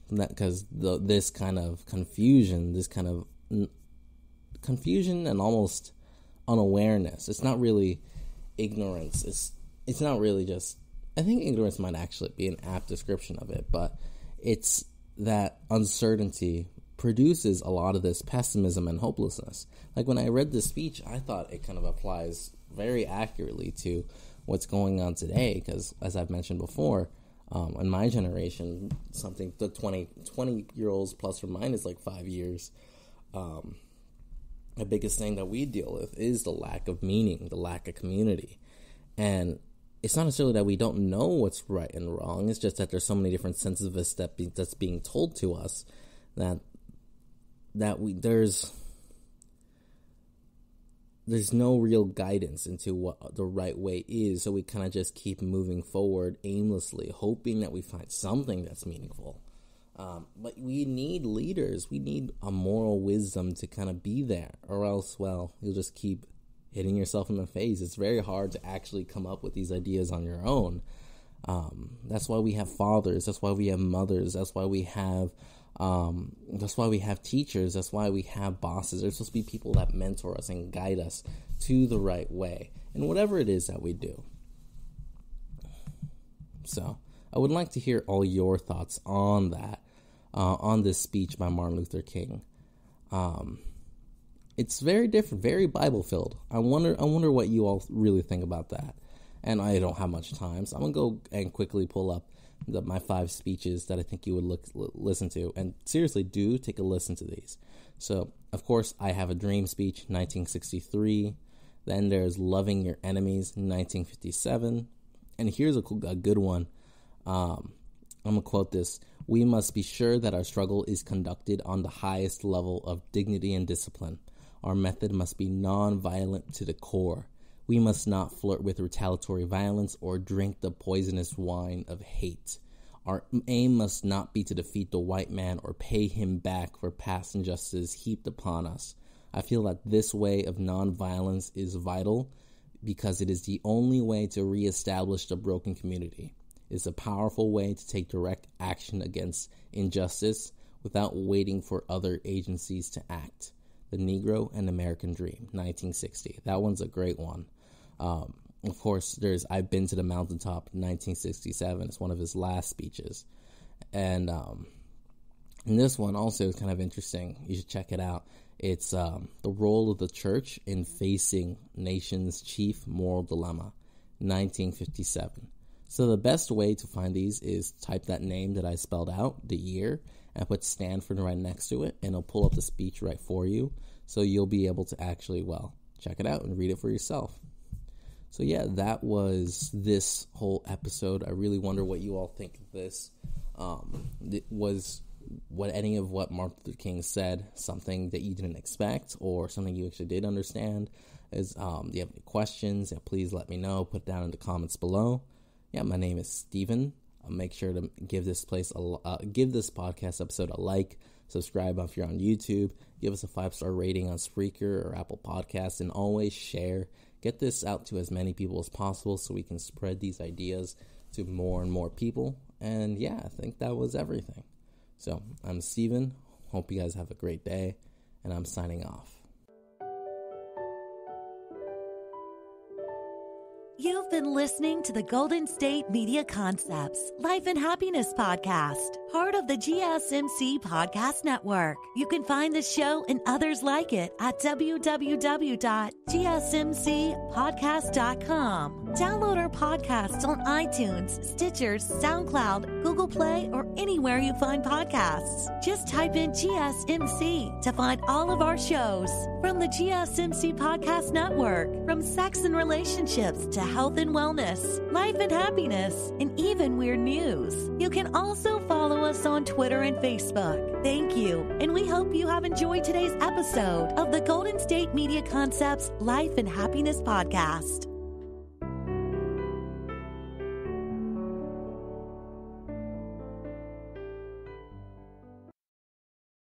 because this kind of confusion and almost unawareness, it's not really ignorance, it's not really just, I think ignorance might actually be an apt description of it, but it's that uncertainty produces a lot of this pessimism and hopelessness. Like when I read this speech, I thought it kind of applies very accurately to what's going on today, because as I've mentioned before, in my generation, something the 20-year-olds plus or minus like 5 years, the biggest thing that we deal with is the lack of meaning, the lack of community. And it's not necessarily that we don't know what's right and wrong, it's just that there's so many different senses of this that's being told to us that there's no real guidance into what the right way is, so we kind of just keep moving forward aimlessly, hoping that we find something that's meaningful. But we need leaders. We need a moral wisdom to kind of be there, or else, well, you'll just keep hitting yourself in the face. It's very hard to actually come up with these ideas on your own. That's why we have fathers. That's why we have mothers. That's why we have teachers. That's why we have bosses. There's supposed to be people that mentor us and guide us to the right way in whatever it is that we do. So I would like to hear all your thoughts on that, on this speech by Martin Luther King. It's very different, very Bible-filled. I wonder what you all really think about that. And I don't have much time, so I'm going to go and quickly pull up my 5 speeches that I think you would listen to. And seriously, do take a listen to these. So, of course, I Have a Dream speech, 1963. Then there's Loving Your Enemies, 1957. And here's a good one. I'm going to quote this. We must be sure that our struggle is conducted on the highest level of dignity and discipline. Our method must be non-violent to the core. We must not flirt with retaliatory violence or drink the poisonous wine of hate. Our aim must not be to defeat the white man or pay him back for past injustices heaped upon us. I feel that this way of non-violence is vital because it is the only way to reestablish the broken community. It is a powerful way to take direct action against injustice without waiting for other agencies to act. The Negro and American Dream, 1960. That one's a great one. Of course, there's I've Been to the Mountaintop, 1967. It's one of his last speeches. And this one also is kind of interesting. You should check it out. It's the role of the church in facing nation's chief moral dilemma, 1957. So the best way to find these is type that name that I spelled out, the year, and put Stanford right next to it, and it'll pull up the speech right for you. So you'll be able to actually, check it out and read it for yourself. So yeah, that was this whole episode. I really wonder what you all think of this. Was what any of what Martin Luther King said something that you didn't expect or something you actually did understand? Do you have any questions? Please let me know. Put it down in the comments below. Yeah, my name is Steven. Make sure to give this podcast episode a like. Subscribe if you're on YouTube. Give us a 5-star rating on Spreaker or Apple Podcasts, and always share. Get this out to as many people as possible so we can spread these ideas to more and more people. And yeah, I think that was everything. So I'm Steven. Hope you guys have a great day, and I'm signing off. You've been listening to the Golden State Media Concepts Life and Happiness Podcast, part of the GSMC Podcast Network. You can find the show and others like it at www.gsmcpodcast.com. Download our podcasts on iTunes, Stitcher, SoundCloud, Google Play, or anywhere you find podcasts. Just type in GSMC to find all of our shows. From the GSMC Podcast Network, from sex and relationships to health and wellness, life and happiness, and even weird news. You can also follow us on Twitter and Facebook. Thank you, and we hope you have enjoyed today's episode of the Golden State Media Concepts Life and Happiness Podcast.